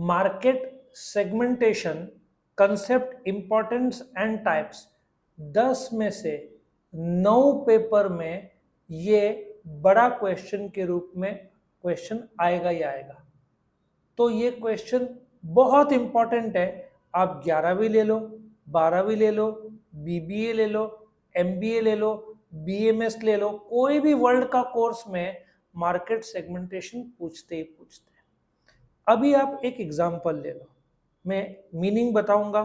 Market segmentation concept importance and types 10 में से 9 paper में ये बड़ा क्वेश्चन के रूप में क्वेश्चन आएगा ही आएगा। तो ये क्वेश्चन बहुत इंपॉर्टेंट है। आप 11वीं ले लो, 12वीं ले लो, बीबीए ले लो, एमबीए ले लो, बीएमएस ले लो, कोई भी वर्ल्ड का कोर्स में मार्केट सेगमेंटेशन पूछते ही पूछते हैं। अभी आप एक एग्जांपल ले लो, मैं मीनिंग बताऊंगा,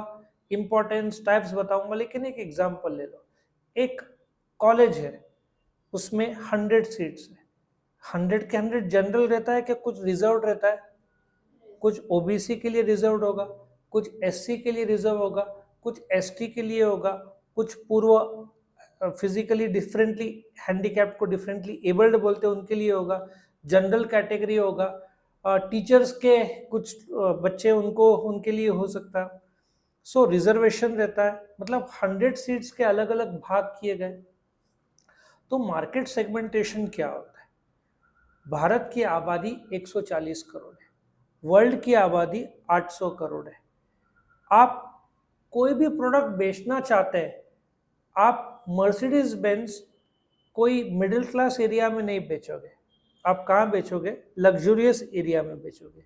इंपॉर्टेंस टाइप्स बताऊंगा, लेकिन एक एग्जांपल ले लो। एक कॉलेज है, उसमें 100 सीट्स है। 100 के 100 जनरल रहता है, क्या कुछ रिजर्व रहता है? कुछ ओबीसी के लिए रिजर्व होगा, कुछ एससी के लिए रिजर्व होगा, कुछ एसटी के लिए होगा, कुछ पूर्व फिजिकली डिफरेंटली हैंडीकैप्ड को डिफरेंटली एबल्ड बोलते हैं उनके लिए होगा, जनरल कैटेगरी होगा, टीचर्स के कुछ बच्चे उनको उनके लिए हो सकता है। सो रिजर्वेशन रहता है, मतलब 100 सीट्स के अलग अलग भाग किए गए। तो मार्केट सेगमेंटेशन क्या होता है? भारत की आबादी 140 करोड़ है, वर्ल्ड की आबादी 800 करोड़ है। आप कोई भी प्रोडक्ट बेचना चाहते हैं, आप मर्सिडीज बेंज कोई मिडिल क्लास एरिया में नहीं बेचोगे। आप कहाँ बेचोगे? लग्जूरियस एरिया में बेचोगे।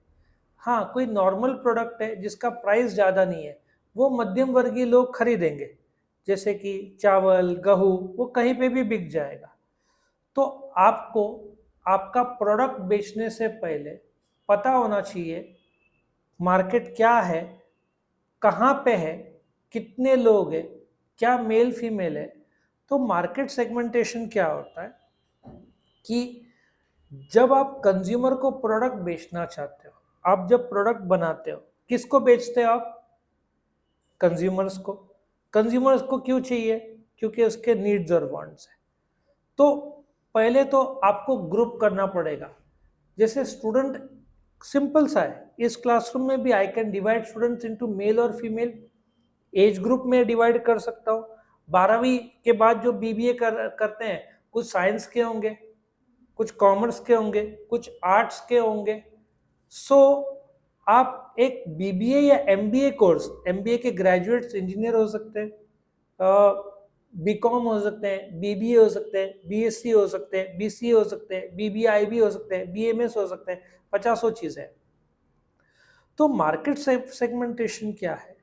हाँ, कोई नॉर्मल प्रोडक्ट है जिसका प्राइस ज़्यादा नहीं है, वो मध्यम वर्गीय लोग खरीदेंगे, जैसे कि चावल, गेहूँ, वो कहीं पे भी बिक जाएगा। तो आपको आपका प्रोडक्ट बेचने से पहले पता होना चाहिए मार्केट क्या है, कहाँ पे है, कितने लोग हैं, क्या मेल फीमेल है। तो मार्केट सेगमेंटेशन क्या होता है कि जब आप कंज्यूमर को प्रोडक्ट बेचना चाहते हो, आप जब प्रोडक्ट बनाते हो, किसको बेचते हो आप? कंज्यूमर्स को। कंज्यूमर्स को क्यों चाहिए? क्योंकि उसके नीड्स और वांट्स है। तो पहले तो आपको ग्रुप करना पड़ेगा। जैसे स्टूडेंट सिंपल सा है, इस क्लासरूम में भी I can divide students into male और फीमेल, एज ग्रुप में डिवाइड कर सकता हूँ। 12वीं के बाद जो बीबीए करते हैं, कुछ साइंस के होंगे, कुछ कॉमर्स के होंगे, कुछ आर्ट्स के होंगे। सो आप एक बीबीए या एमबीए कोर्स, एमबीए के ग्रेजुएट्स इंजीनियर हो सकते हैं, बीकॉम हो सकते हैं, बीबीए हो सकते हैं, बीएससी हो सकते हैं, बीसीए हो सकते हैं, बीबीआईबी हो सकते हैं, बीएमएस हो सकते हैं, 50 चीजें। तो मार्केट सेगमेंटेशन क्या है?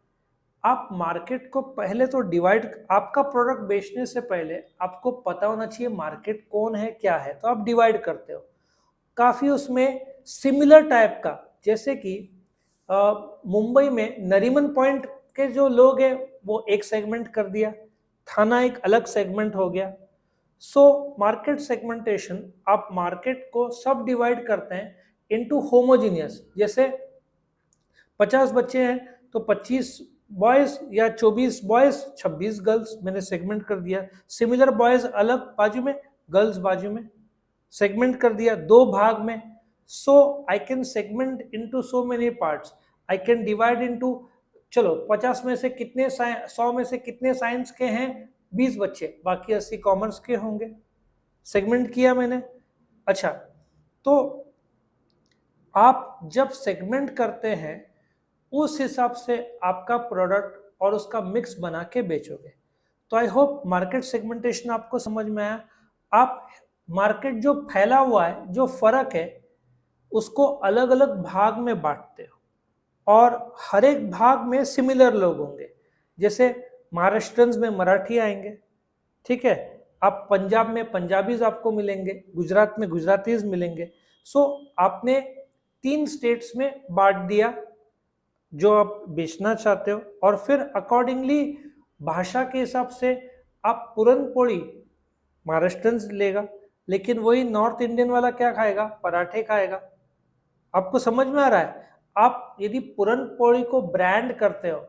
आप मार्केट को पहले तो डिवाइड, आपका प्रोडक्ट बेचने से पहले आपको पता होना चाहिए मार्केट कौन है, क्या है, तो आप डिवाइड करते हो। काफी उसमें सिमिलर टाइप का, जैसे कि मुंबई में नरीमन पॉइंट के जो लोग हैं वो एक सेगमेंट कर दिया, थाना एक अलग सेगमेंट हो गया। सो मार्केट सेगमेंटेशन, आप मार्केट को सब डिवाइड करते हैं इनटू होमोजीनियस। जैसे 50 बच्चे हैं तो 25 बॉयज या 24 बॉयज 26 गर्ल्स, मैंने सेगमेंट कर दिया। सिमिलर बॉयज अलग बाजू में, गर्ल्स बाजू में, सेगमेंट कर दिया दो भाग में। So I can segment into so many parts, I can divide into, चलो 50 में से कितने 100 में से कितने साइंस के हैं? 20 बच्चे, बाकी 80 कॉमर्स के होंगे। सेगमेंट किया मैंने। अच्छा, तो आप जब सेगमेंट करते हैं उस हिसाब से आपका प्रोडक्ट और उसका मिक्स बना के बेचोगे। तो आई होप मार्केट सेगमेंटेशन आपको समझ में आया। आप मार्केट जो फैला हुआ है, जो फर्क है, उसको अलग अलग भाग में बांटते हो और हर एक भाग में सिमिलर लोग होंगे। जैसे महाराष्ट्रंस में मराठी आएंगे, ठीक है, आप पंजाब में पंजाबीज आपको मिलेंगे, गुजरात में गुजरातीज मिलेंगे। सो आपने 3 स्टेट्स में बांट दिया जो आप बेचना चाहते हो, और फिर अकॉर्डिंगली भाषा के हिसाब से आप पूरन पोली महाराष्ट्रन लेगा, लेकिन वही नॉर्थ इंडियन वाला क्या खाएगा? पराठे खाएगा। आपको समझ में आ रहा है? आप यदि पूरन पोली को ब्रांड करते हो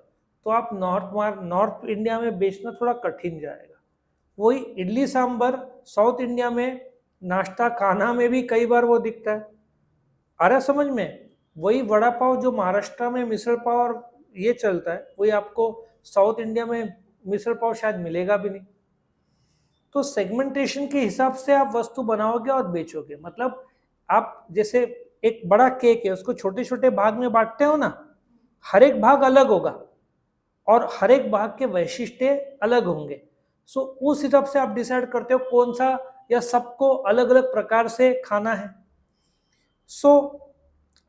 तो आप नॉर्थ इंडिया में बेचना थोड़ा कठिन जाएगा। वही इडली सांभर साउथ इंडिया में नाश्ता खाना में भी कई बार वो दिखता है। आ रहा समझ में? वही वड़ा पाव जो महाराष्ट्र में मिसल पाव और ये चलता है, वही आपको साउथ इंडिया में मिसल पाव शायद मिलेगा भी नहीं। तो सेगमेंटेशन के हिसाब से आप वस्तु बनाओगे और बेचोगे। मतलब आप जैसे एक बड़ा केक है, उसको छोटे छोटे भाग में बांटते हो ना, हर एक भाग अलग होगा और हर एक भाग के वैशिष्ट्य अलग होंगे। सो उस हिसाब से आप डिसाइड करते हो कौन सा या सबको अलग अलग प्रकार से खाना है। सो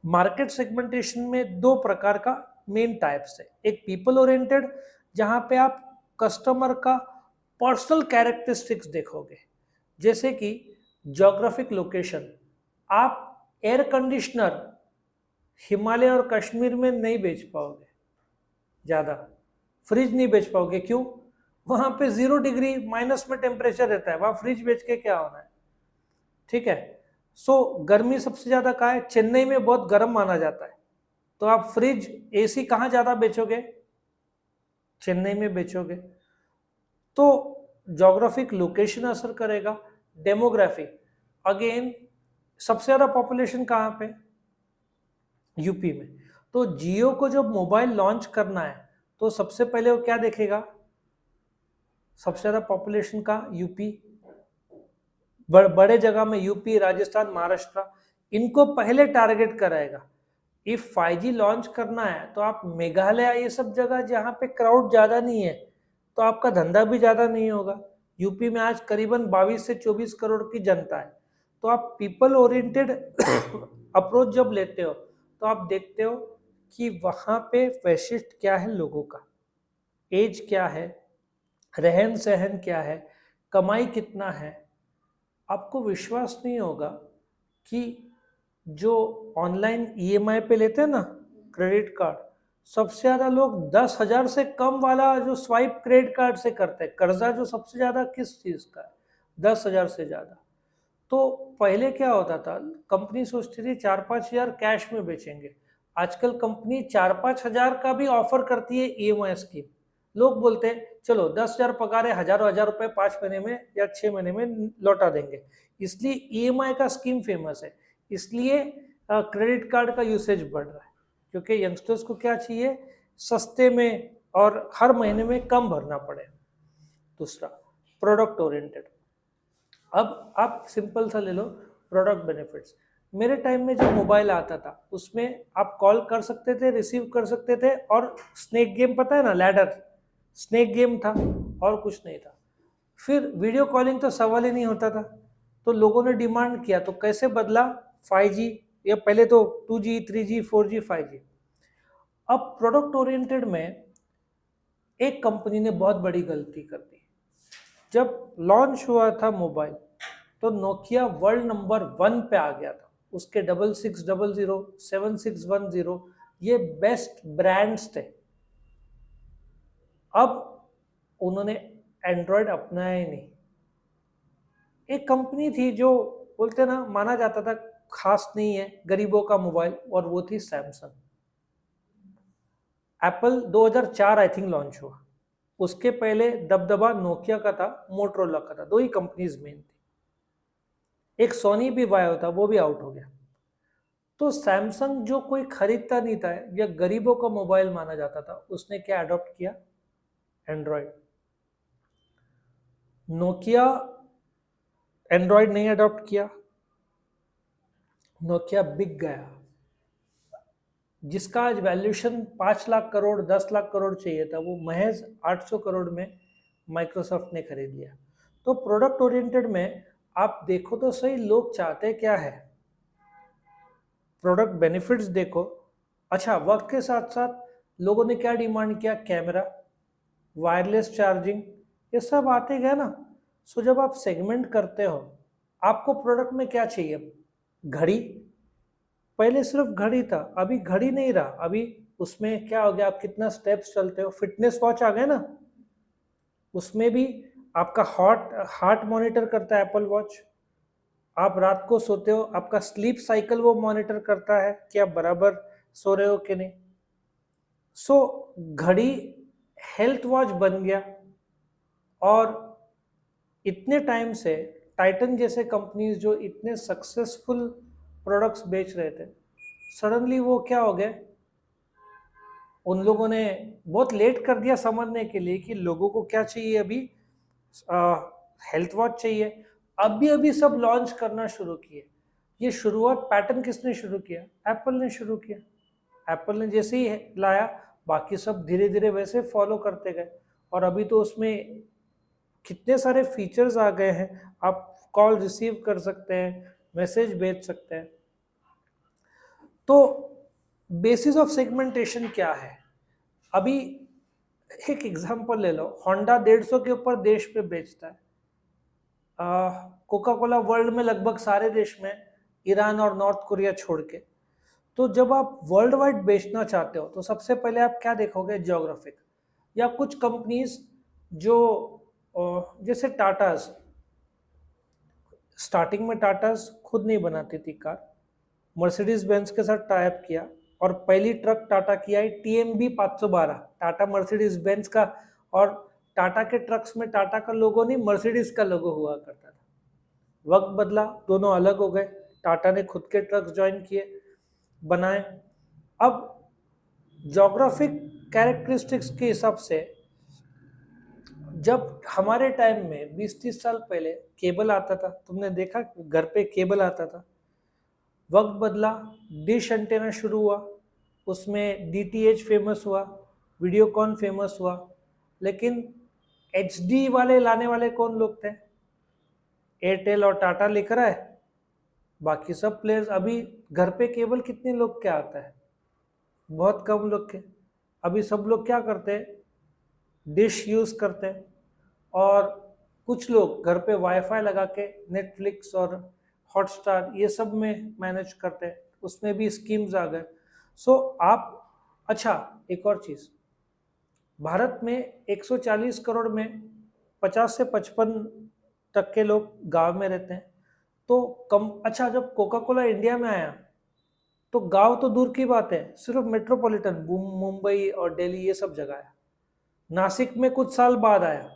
मार्केट सेगमेंटेशन में दो प्रकार का मेन टाइप्स है। एक पीपल ओरिएंटेड, जहां पे आप कस्टमर का पर्सनल कैरेक्टरिस्टिक्स देखोगे, जैसे कि ज्योग्राफिक लोकेशन। आप एयर कंडीशनर हिमालय और कश्मीर में नहीं बेच पाओगे ज़्यादा, फ्रिज नहीं बेच पाओगे। क्यों? वहां पे 0 डिग्री माइनस में टेम्परेचर रहता है, वहां फ्रिज बेच के क्या होना है? ठीक है। सो गर्मी सबसे ज्यादा कहाँ है? चेन्नई में बहुत गर्म माना जाता है, तो आप फ्रिज एसी कहाँ ज्यादा बेचोगे? चेन्नई में बेचोगे। तो जोग्राफिक लोकेशन असर करेगा। डेमोग्राफी, अगेन सबसे ज्यादा पॉपुलेशन कहाँ पे? यूपी में। तो जियो को जब मोबाइल लॉन्च करना है तो सबसे पहले वो क्या देखेगा? सबसे ज्यादा पॉपुलेशन का यूपी, बड़े जगह में यूपी, राजस्थान, महाराष्ट्र, इनको पहले टारगेट कराएगा। इफ 5G लॉन्च करना है तो आप मेघालय, ये सब जगह जहाँ पे क्राउड ज़्यादा नहीं है, तो आपका धंधा भी ज़्यादा नहीं होगा। यूपी में आज करीबन 22 से 24 करोड़ की जनता है। तो आप पीपल ओरिएंटेड अप्रोच जब लेते हो तो आप देखते हो कि वहाँ पे वैशिष्ट क्या है लोगों का, एज क्या है, रहन सहन क्या है, कमाई कितना है। आपको विश्वास नहीं होगा कि जो ऑनलाइन ईएमआई पे लेते हैं ना क्रेडिट कार्ड, सबसे ज्यादा लोग 10,000 से कम वाला जो स्वाइप क्रेडिट कार्ड से करते हैं। कर्जा जो सबसे ज्यादा किस चीज का है? 10,000 से ज्यादा। तो पहले क्या होता था, कंपनी सोचती थी 4-5 हजार कैश में बेचेंगे। आजकल कंपनी 4-5 हजार का भी ऑफर करती है ईएमआई स्कीम। लोग बोलते हैं चलो 10,000 पगार है, हजारों हजार रुपए 5 महीने में या 6 महीने में लौटा देंगे। इसलिए ईएमआई का स्कीम फेमस है, इसलिए क्रेडिट कार्ड का यूसेज बढ़ रहा है, क्योंकि यंगस्टर्स को क्या चाहिए? सस्ते में और हर महीने में कम भरना पड़े। दूसरा, प्रोडक्ट ओरिएंटेड। अब आप सिंपल सा ले लो, प्रोडक्ट बेनिफिट्स। मेरे टाइम में जो मोबाइल आता था उसमें आप कॉल कर सकते थे, रिसीव कर सकते थे, और स्नेक गेम, पता है ना, लैडर स्नेक गेम था, और कुछ नहीं था। फिर वीडियो कॉलिंग तो सवाल ही नहीं होता था, तो लोगों ने डिमांड किया, तो कैसे बदला? 5G, या पहले तो 2G, 3G, 4G, 5G। अब प्रोडक्ट ओरिएंटेड में एक कंपनी ने बहुत बड़ी गलती कर दी। जब लॉन्च हुआ था मोबाइल तो नोकिया वर्ल्ड नंबर 1 पे आ गया था। उसके 6600, 7610 ये बेस्ट ब्रांड्स थे। अब उन्होंने एंड्रॉयड अपनाया ही नहीं। एक कंपनी थी जो बोलते ना, माना जाता था खास नहीं है, गरीबों का मोबाइल, और वो थी Samsung. Apple 2004 I think launch हुआ, उसके पहले दबदबा नोकिया का था, मोटरोला का था, दो ही कंपनीज मेन थी। एक सोनी भी वाया था, वो भी आउट हो गया। तो सैमसंग जो कोई खरीदता नहीं था या गरीबों का मोबाइल माना जाता था, उसने क्या अडॉप्ट किया? एंड्रॉयड। नोकिया एंड्रॉयड नहीं अडॉप्ट किया, नोकिया बिक गया। जिसका आज वैल्यूएशन 5 लाख करोड़, 10 लाख करोड़ चाहिए था, वो महज 800 करोड़ में माइक्रोसॉफ्ट ने खरीद लिया। तो प्रोडक्ट ओरिएंटेड में आप देखो तो सही, लोग चाहते क्या है? प्रोडक्ट बेनिफिट्स देखो। अच्छा, वक्त के साथ साथ लोगों ने क्या डिमांड किया? कैमरा, वायरलेस चार्जिंग, ये सब आते गए ना। सो जब आप सेगमेंट करते हो, आपको प्रोडक्ट में क्या चाहिए? घड़ी। पहले सिर्फ घड़ी था, अभी घड़ी नहीं रहा, अभी उसमें क्या हो गया? आप कितना स्टेप्स चलते हो, फिटनेस वॉच आ गए ना। उसमें भी आपका हार्ट मॉनिटर करता है एप्पल वॉच। आप रात को सोते हो, आपका स्लीप साइकिल वो मॉनिटर करता है कि आप बराबर सो रहे हो कि नहीं। सो घड़ी हेल्थ वॉच बन गया। और इतने टाइम से टाइटन जैसे कंपनीज जो इतने सक्सेसफुल प्रोडक्ट्स बेच रहे थे, सडनली वो क्या हो गए? उन लोगों ने बहुत लेट कर दिया समझने के लिए कि लोगों को क्या चाहिए। अभी हेल्थ वॉच चाहिए, अभी अभी सब लॉन्च करना शुरू किए। ये शुरुआत पैटर्न किसने शुरू किया? एप्पल ने शुरू किया। एप्पल ने जैसे ही लाया, बाकी सब धीरे धीरे वैसे फॉलो करते गए, और अभी तो उसमें कितने सारे फीचर्स आ गए हैं। आप कॉल रिसीव कर सकते हैं, मैसेज भेज सकते हैं। तो बेसिस ऑफ सेगमेंटेशन क्या है? अभी एक एग्जांपल ले लो, होंडा 150 के ऊपर देश पे बेचता है। कोका कोला वर्ल्ड में लगभग सारे देश में, ईरान और नॉर्थ कोरिया छोड़ के। तो जब आप वर्ल्ड वाइड बेचना चाहते हो तो सबसे पहले आप क्या देखोगे? ज्योग्राफिक। या कुछ कंपनीज जो जैसे टाटास, स्टार्टिंग में टाटास खुद नहीं बनाती थी कार, मर्सिडीज बेंज के साथ टाइप किया, और पहली ट्रक टाटा की आई TMB 512, टाटा मर्सिडीज बेंज का। और टाटा के ट्रक्स में टाटा का लोगो नहीं, मर्सिडीज का लोगो हुआ करता था। वक्त बदला, दोनों अलग हो गए, टाटा ने खुद के ट्रक्स ज्वाइन किए, बनाए। अब ज्योग्राफिक कैरेक्टरिस्टिक्स के हिसाब से, जब हमारे टाइम में 20-30 साल पहले केबल आता था, तुमने देखा घर पे केबल आता था। वक्त बदला, डिश एंटेना शुरू हुआ, उसमें DTH फेमस हुआ, वीडियोकॉन फेमस हुआ, लेकिन HD वाले लाने वाले कौन लोग थे? एयरटेल और टाटा लेकर आए, बाकी सब प्लेयर्स। अभी घर पे केबल कितने लोग क्या आता है? बहुत कम लोग के। अभी सब लोग क्या करते हैं? डिश यूज करते हैं, और कुछ लोग घर पे वाईफाई लगा के नेटफ्लिक्स और हॉटस्टार ये सब में मैनेज करते हैं, उसमें भी स्कीम्स आ गए। सो आप, अच्छा एक और चीज, भारत में 140 करोड़ में 50 से 55 तक के लोग गांव में रहते हैं। तो कम, अच्छा जब कोका कोला इंडिया में आया तो गांव तो दूर की बात है, सिर्फ मेट्रोपॉलिटन मुंबई और दिल्ली ये सब जगह है। नासिक में कुछ साल बाद आया।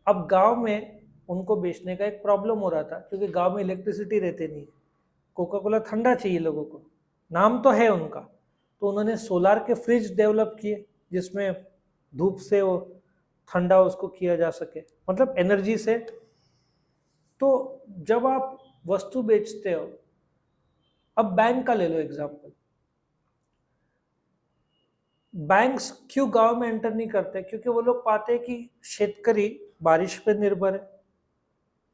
अब गांव में उनको बेचने का एक प्रॉब्लम हो रहा था, क्योंकि गांव में इलेक्ट्रिसिटी रहते नहीं है, कोका कोला ठंडा चाहिए लोगों को, नाम तो है उनका। तो उन्होंने सोलार के फ्रिज डेवलप किए, जिसमें धूप से वो ठंडा उसको किया जा सके, मतलब एनर्जी से। तो जब आप वस्तु बेचते हो, अब बैंक का ले लो एग्जांपल। बैंक्स क्यों गांव में एंटर नहीं करते? क्योंकि वो लोग पाते हैं कि शेतकरी बारिश पे निर्भर है,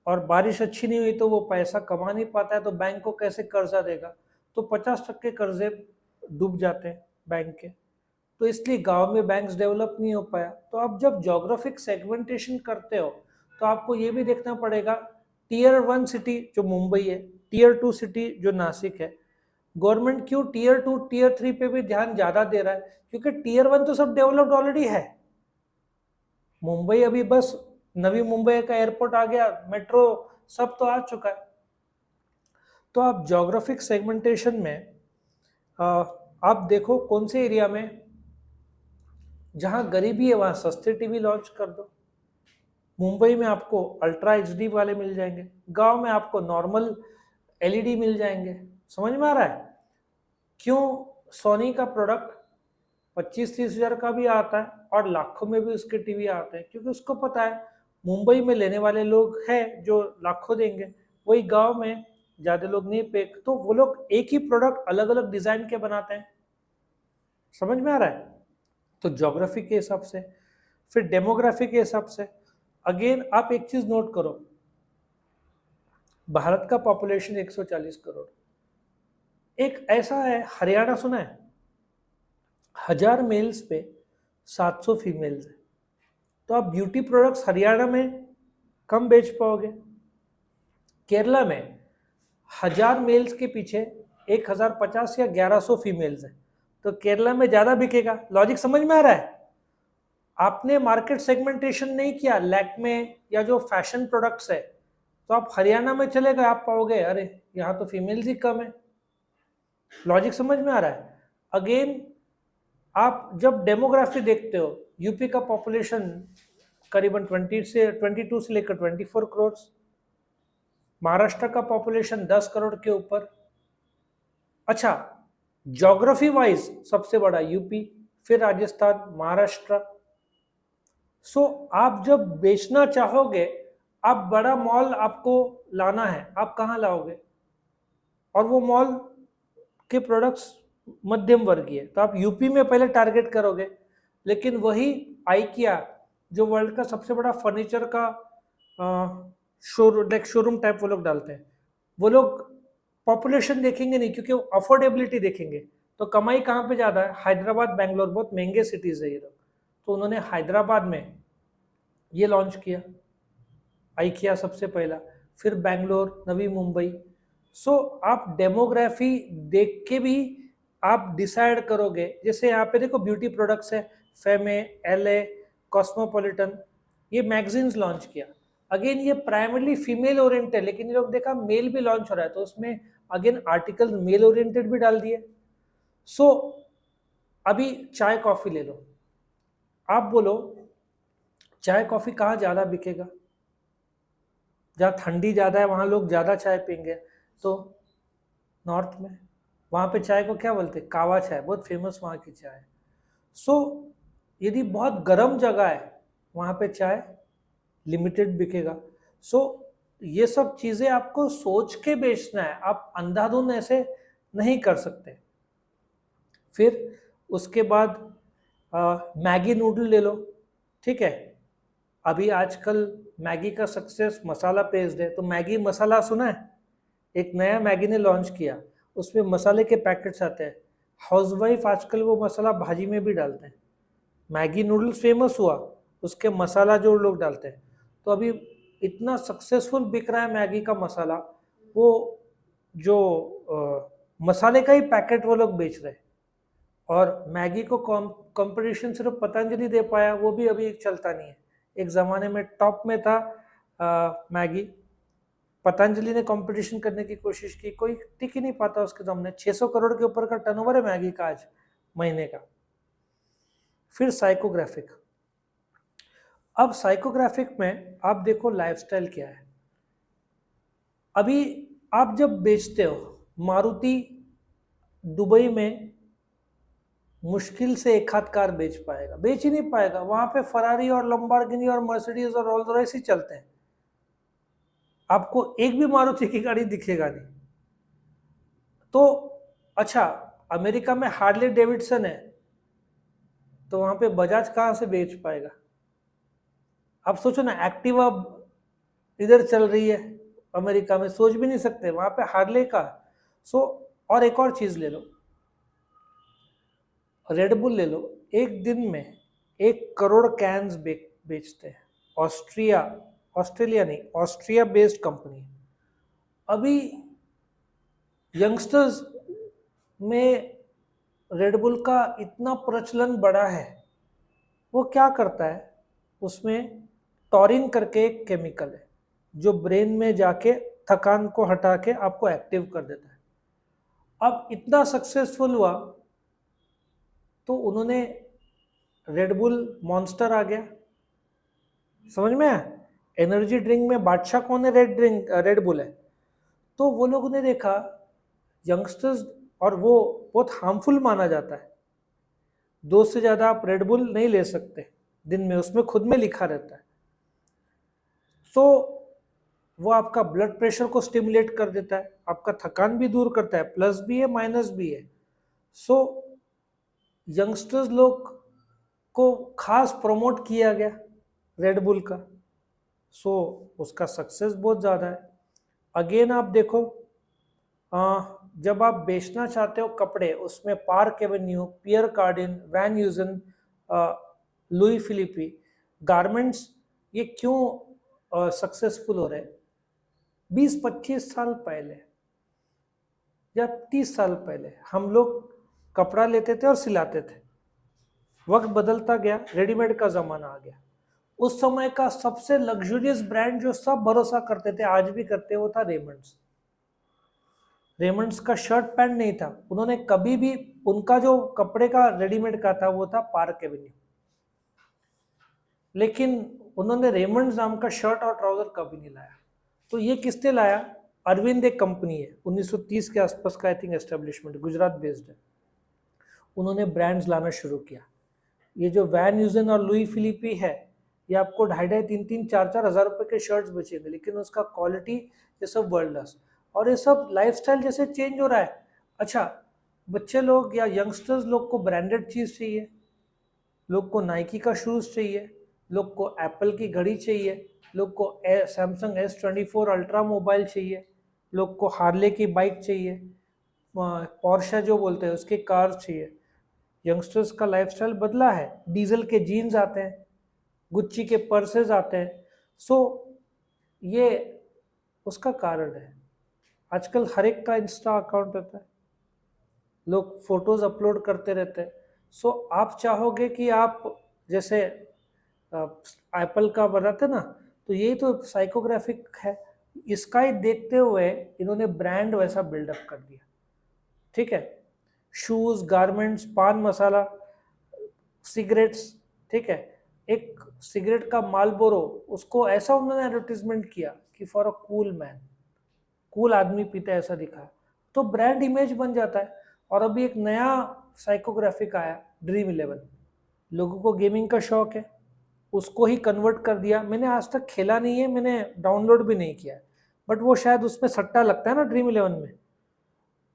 और बारिश अच्छी नहीं हुई तो वो पैसा कमा नहीं पाता है, तो बैंक को कैसे कर्जा देगा? तो 50% कर्जे डूब जाते हैं बैंक के। तो इसलिए गांव में बैंक्स डेवलप नहीं हो पाया। तो आप जब ज्योग्राफिक सेगमेंटेशन करते हो तो आपको ये भी देखना पड़ेगा, Tier 1 सिटी जो मुंबई है, Tier 2 सिटी जो नासिक है, गवर्नमेंट क्यों Tier 2 Tier 3 पे भी ध्यान ज्यादा दे रहा है? क्योंकि Tier 1 तो सब डेवलप्ड ऑलरेडी है। मुंबई अभी बस नवी मुंबई का एयरपोर्ट आ गया, मेट्रो सब तो आ चुका है। तो आप ज्योग्राफिक सेगमेंटेशन में आप देखो कौन से एरिया में जहां गरीबी है वहां सस्ते टीवी लॉन्च कर दो। मुंबई में आपको अल्ट्रा HD वाले मिल जाएंगे, गांव में आपको नॉर्मल LED मिल जाएंगे। समझ में आ रहा है क्यों सोनी का प्रोडक्ट 25-30 हजार का भी आता है और लाखों में भी उसके टीवी आते हैं? क्योंकि उसको पता है मुंबई में लेने वाले लोग हैं जो लाखों देंगे, वही गांव में ज्यादा लोग नहीं पे, तो वो लोग एक ही प्रोडक्ट अलग अलग डिजाइन के बनाते हैं। समझ में आ रहा है? तो ज्योग्राफी के हिसाब से, फिर डेमोग्राफी के हिसाब से। अगेन आप एक चीज नोट करो, भारत का पॉपुलेशन 140 करोड़। एक ऐसा है, हरियाणा सुना है, 1000 मेल्स पे 700 फीमेल्स है। तो आप ब्यूटी प्रोडक्ट्स हरियाणा में कम बेच पाओगे। केरला में 1000 मेल्स के पीछे 1050 या 1100 फीमेल्स है, तो केरला में ज्यादा बिकेगा। लॉजिक समझ में आ रहा है? आपने मार्केट सेगमेंटेशन नहीं किया लैक्मे या जो फैशन प्रोडक्ट्स है, तो आप हरियाणा में चले गए, आप पाओगे अरे यहाँ तो फीमेल्स ही कम है। लॉजिक समझ में आ रहा है? अगेन आप जब डेमोग्राफी देखते हो, यूपी का पॉपुलेशन करीबन 22 से लेकर 24 करोड़, महाराष्ट्र का पॉपुलेशन 10 करोड़ के ऊपर। अच्छा, ज्योग्राफी वाइज सबसे बड़ा यूपी, फिर राजस्थान, महाराष्ट्र। सो आप जब बेचना चाहोगे, आप बड़ा मॉल आपको लाना है, आप कहाँ लाओगे? और वो मॉल के प्रोडक्ट्स मध्यम वर्गीय, तो आप यूपी में पहले टारगेट करोगे। लेकिन वही आइकिया जो वर्ल्ड का सबसे बड़ा फर्नीचर का शोरूम टाइप वो लोग डालते हैं, वो लोग पॉपुलेशन देखेंगे नहीं, क्योंकि अफोर्डेबिलिटी देखेंगे। तो कमाई कहाँ पे ज़्यादा है? हैदराबाद, बेंगलोर, बहुत महंगे सिटीज़ है ये लोग। तो उन्होंने हैदराबाद में ये लॉन्च किया आइकिया सबसे पहला, फिर बेंगलोर, नवी मुंबई। सो आप डेमोग्राफी देख के भी आप डिसाइड करोगे। जैसे यहाँ पे देखो ब्यूटी प्रोडक्ट्स है, फेमे, एलए, कॉस्मोपॉलिटन, ये मैगजीन्स लॉन्च किया। अगेन ये प्राइमरली फीमेल ओरिएंटेड, लेकिन ये लोग देखा मेल भी लॉन्च हो रहा है, तो उसमें अगेन आर्टिकल मेल ओरिएंटेड भी डाल दिए। सो अभी चाय कॉफी ले लो, आप बोलो चाय कॉफी कहाँ ज्यादा बिकेगा? जहाँ ठंडी ज़्यादा है वहाँ लोग ज़्यादा चाय पीएंगे, तो नॉर्थ में। वहाँ पे चाय को क्या बोलते हैं? कावा चाय, बहुत फेमस वहाँ की चाय। सो यदि बहुत गर्म जगह है वहाँ पे चाय लिमिटेड बिकेगा। सो ये सब चीज़ें आपको सोच के बेचना है, आप अंधाधुंध ऐसे नहीं कर सकते। फिर उसके बाद मैगी नूडल ले लो, ठीक है। अभी आजकल मैगी का सक्सेस मसाला पेस्ड है, तो मैगी मसाला सुना है? एक नया मैगी ने लॉन्च किया, उसमें मसाले के पैकेट्स आते हैं। हाउसवाइफ आजकल वो मसाला भाजी में भी डालते हैं। मैगी नूडल्स फेमस हुआ, उसके मसाला जो लोग डालते हैं, तो अभी इतना सक्सेसफुल बिक रहा है मैगी का मसाला। वो जो मसाले का ही पैकेट वो लोग बेच रहे हैं। और मैगी को कंपटीशन सिर्फ पतंजलि दे पाया, वो भी अभी चलता नहीं है। एक ज़माने में टॉप में था मैगी, पतंजलि ने कंपटीशन करने की कोशिश की, कोई टिक ही नहीं पाता उसके सामने। 600 करोड़ के ऊपर का टर्नओवर है मैगी का आज महीने का। फिर साइकोग्राफिक, अब साइकोग्राफिक में आप देखो लाइफस्टाइल क्या है। अभी आप जब बेचते हो, मारुति दुबई में मुश्किल से एक हाथ कार बेच पाएगा, बेच ही नहीं पाएगा। वहां पे फरारी और लंबोर्गिनी और मर्सिडीज और रोल्स रॉयस ही चलते हैं, आपको एक भी मारुति की गाड़ी दिखेगा नहीं। तो अच्छा, अमेरिका में हार्ले डेविडसन है, तो वहां पे बजाज कहाँ से बेच पाएगा? आप सोचो ना, एक्टिवा इधर चल रही है अमेरिका में, सोच भी नहीं सकते, वहां पे हार्ले का। सो और एक और चीज ले लो, रेडबुल ले लो, एक दिन में 1 करोड़ कैंस बेचते हैं। ऑस्ट्रेलिया नहीं, ऑस्ट्रिया बेस्ड कंपनी। अभी यंगस्टर्स में रेडबुल का इतना प्रचलन बढ़ा है, वो क्या करता है, उसमें टॉरिन करके एक केमिकल है जो ब्रेन में जाके थकान को हटा के आपको एक्टिव कर देता है। अब इतना सक्सेसफुल हुआ तो उन्होंने रेडबुल मॉन्स्टर आ गया, समझ में आया? एनर्जी ड्रिंक में बादशाह कौन है? रेडबुल है। तो वो लोगों ने देखा यंगस्टर्स, और वो बहुत हार्मफुल माना जाता है, 2 से ज़्यादा आप रेडबुल नहीं ले सकते दिन में, उसमें खुद में लिखा रहता है। तो वो आपका ब्लड प्रेशर को स्टिमुलेट कर देता है, आपका थकान भी दूर करता है, प्लस भी है माइनस भी है। सो यंगस्टर्स लोग को खास प्रमोट किया गया रेडबुल का। सो उसका सक्सेस बहुत ज़्यादा है। अगेन आप देखो, जब आप बेचना चाहते हो कपड़े, उसमें पार्क एवेन्यू, पियर कार्डिन, वैन यूजन, लुई फिलिपी गारमेंट्स, ये क्यों सक्सेसफुल हो रहे? 20-25 साल पहले या 30 साल पहले हम लोग कपड़ा लेते थे और सिलाते थे, वक्त बदलता गया, रेडीमेड का ज़माना आ गया। उस समय का सबसे लग्जरियस ब्रांड जो सब भरोसा करते थे, आज भी करते, वो था रेमंड्स। रेमंड्स का शर्ट पैंट नहीं था, उन्होंने कभी भी, उनका जो कपड़े का रेडीमेड का था वो था पार्क एवेन्यू, लेकिन उन्होंने रेमंड्स नाम का शर्ट और ट्राउजर कभी नहीं लाया। तो ये किसने लाया? अरविंद एक कंपनी है, 1930 के आसपास का I think establishment, Gujarat based है। उन्होंने ब्रांड्स लाना शुरू किया। ये जो वैन यूजन और लुई फिलिपी है, ये आपको 2,500, 3,000, 4,000 रुपए के शर्ट्स बेचेंगे, लेकिन उसका क्वालिटी ये सब वर्ल्ड क्लास। और ये सब लाइफस्टाइल जैसे चेंज हो रहा है। अच्छा, बच्चे लोग या यंगस्टर्स लोग को ब्रांडेड चीज़ चाहिए, लोग को नाइकी का शूज़ चाहिए, लोग को एप्पल की घड़ी चाहिए, लोग को सैमसंग S24 अल्ट्रा मोबाइल चाहिए, लोग को हार्ले की बाइक चाहिए, पोर्शा जो बोलते हैं उसके कार चाहिए। यंगस्टर्स का लाइफस्टाइल बदला है, डीजल के जीन्स आते हैं, गुच्ची के पर्सेज आते हैं। सो ये उसका कारण है। आजकल हर एक का इंस्टा अकाउंट रहता है, लोग फोटोज अपलोड करते रहते हैं। सो आप चाहोगे कि आप जैसे एप्पल का बनाते ना, तो यही तो साइकोग्राफिक है। इसका ही देखते हुए इन्होंने ब्रांड वैसा बिल्डअप कर दिया। ठीक है, शूज, गारमेंट्स, पान मसाला, सिगरेट्स। ठीक है, एक सिगरेट का मालबोरो, उसको ऐसा उन्होंने एडवर्टीजमेंट किया कि for a cool man, cool आदमी पीता है ऐसा दिखा, तो ब्रांड इमेज बन जाता है। और अभी एक नया साइकोग्राफिक आया, ड्रीम 11। लोगों को गेमिंग का शौक है, उसको ही कन्वर्ट कर दिया। मैंने आज तक खेला नहीं है, मैंने डाउनलोड भी नहीं किया है, बट वो शायद उसमें सट्टा लगता है ना ड्रीम 11 में।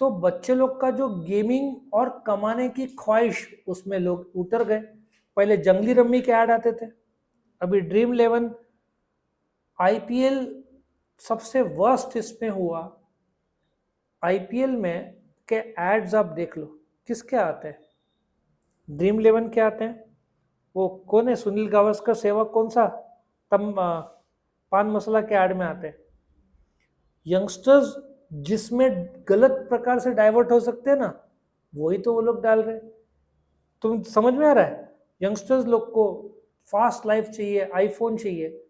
तो बच्चे लोग का जो गेमिंग और कमाने की ख्वाहिश, उसमें लोग उतर गए। पहले जंगली रम्मी के ऐड आते थे, अभी ड्रीम 11। आईपीएल सबसे वर्स्ट इसमें हुआ, आईपीएल में के एड्स आप देख लो किसके आते हैं, ड्रीम 11 के आते हैं। वो कौन है, सुनील गावस्कर सेवक कौन सा, पान मसाला के ऐड में आते हैं। यंगस्टर्स जिसमें गलत प्रकार से डाइवर्ट हो सकते हैं ना, वही तो वो लोग डाल रहे हैं। तुम समझ में आ रहा है, यंगस्टर्स लोग को फास्ट लाइफ चाहिए, आईफोन चाहिए।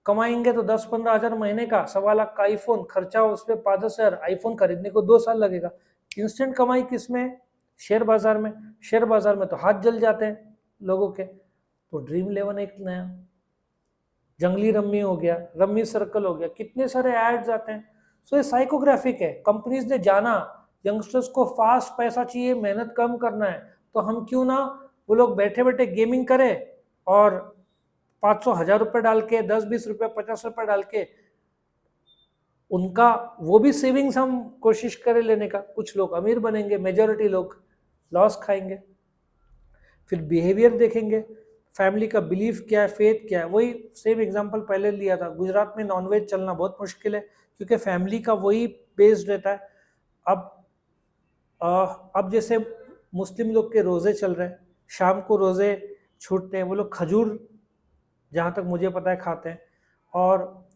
कमाएंगे तो 10-15 हज़ार महीने का, 1.25 लाख का आईफोन, खर्चा उस पर 5-10 हज़ार, आईफोन खरीदने को 2 साल लगेगा। इंस्टेंट कमाई किसमें, शेयर बाजार में। शेयर बाजार में तो हाथ जल जाते हैं लोगों के। तो ड्रीम 11 एक नया, जंगली रम्मी हो गया, रम्मी सर्कल हो गया, कितने सारे एड्स आते हैं। सो ये साइकोग्राफिक है। कंपनीज ने जाना यंगस्टर्स को फास्ट पैसा चाहिए, मेहनत कम करना है, तो हम क्यों ना वो लोग बैठे बैठे गेमिंग करें और 500-1000 रुपये डाल के, 10-20 रुपये, 50 रुपये डाल के उनका वो भी सेविंग्स हम कोशिश करें लेने का। कुछ लोग अमीर बनेंगे, मेजॉरिटी लोग लॉस खाएंगे। फिर बिहेवियर देखेंगे, फैमिली का बिलीफ क्या है, फेथ क्या है। वही सेम एग्जांपल पहले लिया था, गुजरात में नॉनवेज चलना बहुत मुश्किल है, क्योंकि फैमिली का वही बेस्ड रहता है। अब जैसे मुस्लिम लोग के रोज़े चल रहे हैं, शाम को रोज़े छूटते हैं, वो लोग खजूर जहाँ तक मुझे पता है खाते हैं। और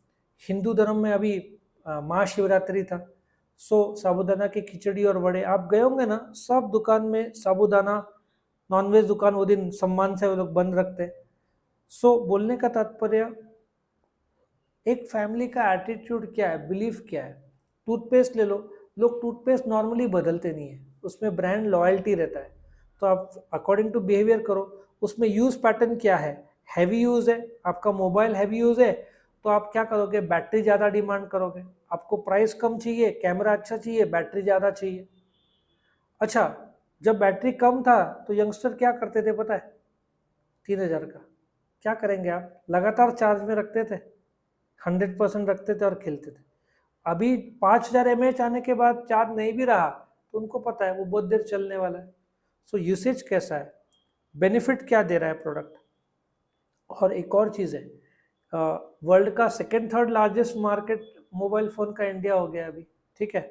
हिंदू धर्म में अभी महाशिवरात्रि था, सो साबूदाना की खिचड़ी और वड़े, आप गए होंगे ना, सब दुकान में साबूदाना, नॉनवेज दुकान वो दिन सम्मान से वो लोग बंद रखते हैं। सो बोलने का तात्पर्य, एक फैमिली का एटीट्यूड क्या है, बिलीफ क्या है। टूथपेस्ट ले लो, लोग टूथपेस्ट नॉर्मली बदलते नहीं है, उसमें ब्रांड लॉयल्टी रहता है। तो आप अकॉर्डिंग टू बिहेवियर करो, उसमें यूज पैटर्न क्या है। हैवी यूज है, आपका मोबाइल हैवी यूज है, तो आप क्या करोगे, बैटरी ज़्यादा डिमांड करोगे। आपको प्राइस कम चाहिए, कैमरा अच्छा चाहिए, बैटरी ज़्यादा चाहिए। अच्छा, जब बैटरी कम था तो यंगस्टर क्या करते थे पता है, 3000 का क्या करेंगे आप, लगातार चार्ज में रखते थे, 100% रखते थे और खेलते थे। अभी 5000 mAh आने के बाद चार्ज नहीं भी रहा तो उनको पता है वो बहुत देर चलने वाला है। सो यूसेज कैसा है, बेनिफिट क्या दे रहा है प्रोडक्ट। और एक और चीज़ है, वर्ल्ड का second third largest market mobile phone का इंडिया हो गया अभी। ठीक है,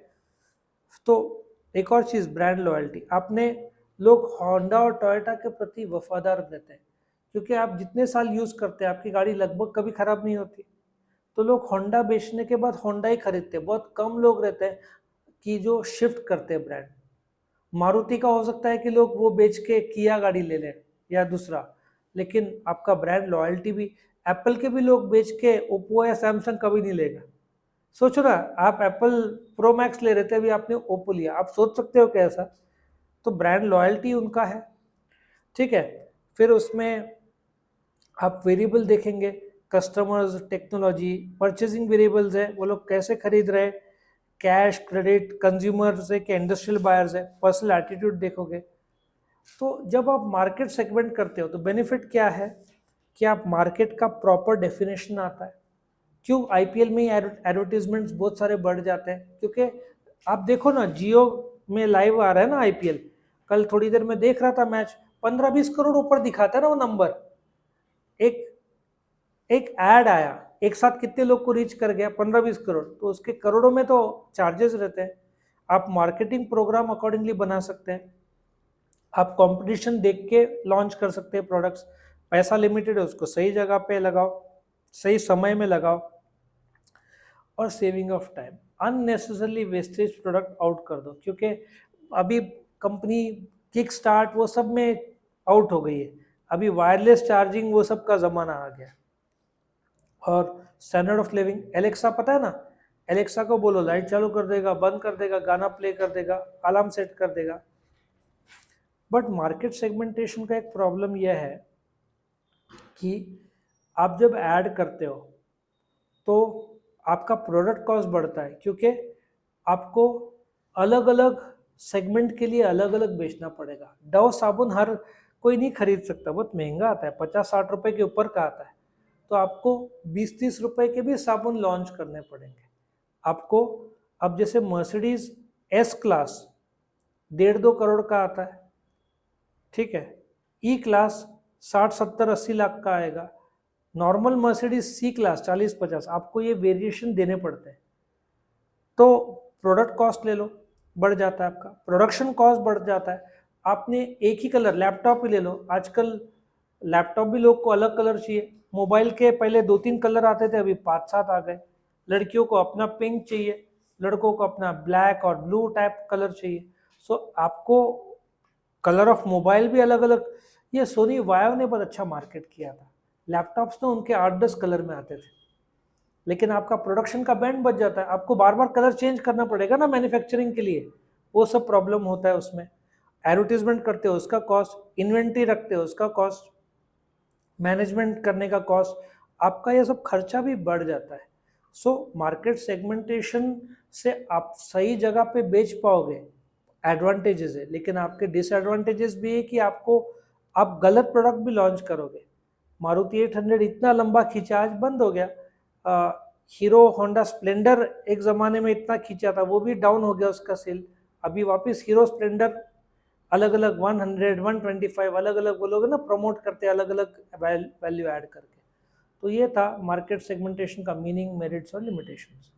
तो एक और चीज़, ब्रांड लॉयल्टी। आपने, लोग होंडा और टोयोटा के प्रति वफादार रहते हैं, क्योंकि आप जितने साल यूज़ करते हैं आपकी गाड़ी लगभग कभी ख़राब नहीं होती। तो लोग होंडा बेचने के बाद होंडा ही खरीदते हैं। बहुत कम लोग रहते हैं कि जो शिफ्ट करते हैं ब्रांड। मारुति का हो सकता है कि लोग वो बेच के किया गाड़ी ले लें या दूसरा, लेकिन आपका ब्रांड लॉयल्टी भी, एप्पल के भी लोग बेच के ओप्पो या सैमसंग कभी नहीं लेगा। सोचो ना, आप एप्पल प्रो मैक्स ले रहे थे, अभी आपने ओप्पो लिया, आप सोच सकते हो कैसा। तो ब्रांड लॉयल्टी उनका है। ठीक है, फिर उसमें आप वेरिएबल देखेंगे, कस्टमर्स, टेक्नोलॉजी, परचेजिंग वेरिएबल्स है, वो लोग कैसे खरीद रहे हैं, कैश, क्रेडिट, कंज्यूमर्स है कि इंडस्ट्रियल बायर्स है, पर्सनल एटीट्यूड देखोगे। तो जब आप मार्केट सेगमेंट करते हो तो बेनिफिट क्या है कि आप मार्केट का प्रॉपर डेफिनेशन आता है। क्यों आईपीएल में एडवर्टीजमेंट्स बहुत सारे बढ़ जाते हैं? क्योंकि आप देखो ना, जियो में लाइव आ रहा है ना आईपीएल, कल थोड़ी देर में देख रहा था मैच, 15-20 करोड़ ऊपर दिखाता है ना वो नंबर। एक एक ऐड आया, एक साथ कितने लोग को रीच कर गया? 15-20 करोड़। तो उसके करोड़ों में तो चार्जेस रहते हैं। आप मार्केटिंग प्रोग्राम अकॉर्डिंगली बना सकते हैं, आप कंपटीशन देख के लॉन्च कर सकते हैं प्रोडक्ट्स। पैसा लिमिटेड है, उसको सही जगह पे लगाओ, सही समय में लगाओ, और saving of time. Unnecessarily wastage product out कर दो, क्योंकि अभी कंपनी किक स्टार्ट वो सब में आउट हो गई है। अभी वायरलेस चार्जिंग वो सब का ज़माना आ गया। और स्टैंडर्ड ऑफ लिविंग, एलेक्सा पता है ना, एलेक्सा को बोलो लाइट चालू कर देगा, बंद कर देगा, गाना प्ले कर देगा, अलार्म सेट कर देगा। बट मार्केट सेगमेंटेशन का एक प्रॉब्लम यह है कि आप जब ऐड करते हो तो आपका प्रोडक्ट कॉस्ट बढ़ता है, क्योंकि आपको अलग अलग सेगमेंट के लिए अलग अलग बेचना पड़ेगा। डव साबुन हर कोई नहीं खरीद सकता, बहुत महंगा आता है, 50-60 रुपए के ऊपर का आता है। तो आपको 20-30 रुपए के भी साबुन लॉन्च करने पड़ेंगे आपको। अब जैसे मर्सिडीज एस क्लास 1.5-2 करोड़ का आता है, ठीक है। ई क्लास 60-70-80 लाख का आएगा। Normal Mercedes C class 40-50। आपको ये वेरिएशन देने पड़ते हैं। तो प्रोडक्ट कॉस्ट ले लो, बढ़ जाता है आपका, प्रोडक्शन कॉस्ट बढ़ जाता है। आपने एक ही कलर, लैपटॉप ही ले लो, आजकल लैपटॉप भी लोग को अलग कलर चाहिए। मोबाइल के पहले 2-3 कलर आते थे, अभी 5-7 आ गए। लड़कियों को अपना पिंक चाहिए, लड़कों को अपना ब्लैक और ब्लू टाइप कलर चाहिए। सो आपको कलर ऑफ मोबाइल भी अलग अलग। ये सोनी वायो ने बहुत अच्छा मार्केट किया था, लैपटॉप्स तो उनके 8-10 कलर में आते थे। लेकिन आपका प्रोडक्शन का बैंड बच जाता है, आपको बार बार कलर चेंज करना पड़ेगा ना मैन्युफैक्चरिंग के लिए, वो सब प्रॉब्लम होता है उसमें। एडवर्टीजमेंट करते हो उसका कॉस्ट, इन्वेंट्री रखते हो उसका कॉस्ट, मैनेजमेंट करने का कॉस्ट, आपका ये सब खर्चा भी बढ़ जाता है। सो मार्केट सेगमेंटेशन से आप सही जगह पे बेच पाओगे, एडवांटेजेस है, लेकिन आपके डिसएडवांटेजेस भी है कि आपको आप गलत प्रोडक्ट भी लॉन्च करोगे। मारुति 800 इतना लंबा खींचा, आज बंद हो गया। हीरो होंडा स्प्लेंडर एक ज़माने में इतना खींचा था, वो भी डाउन हो गया उसका सेल। अभी वापस हीरो स्प्लेंडर अलग अलग 100, 125 अलग अलग वो लोग ना प्रमोट करते हैं, अलग अलग वैल्यू ऐड करके। तो ये था मार्केट सेगमेंटेशन का मीनिंग, मेरिट्स और लिमिटेशंस।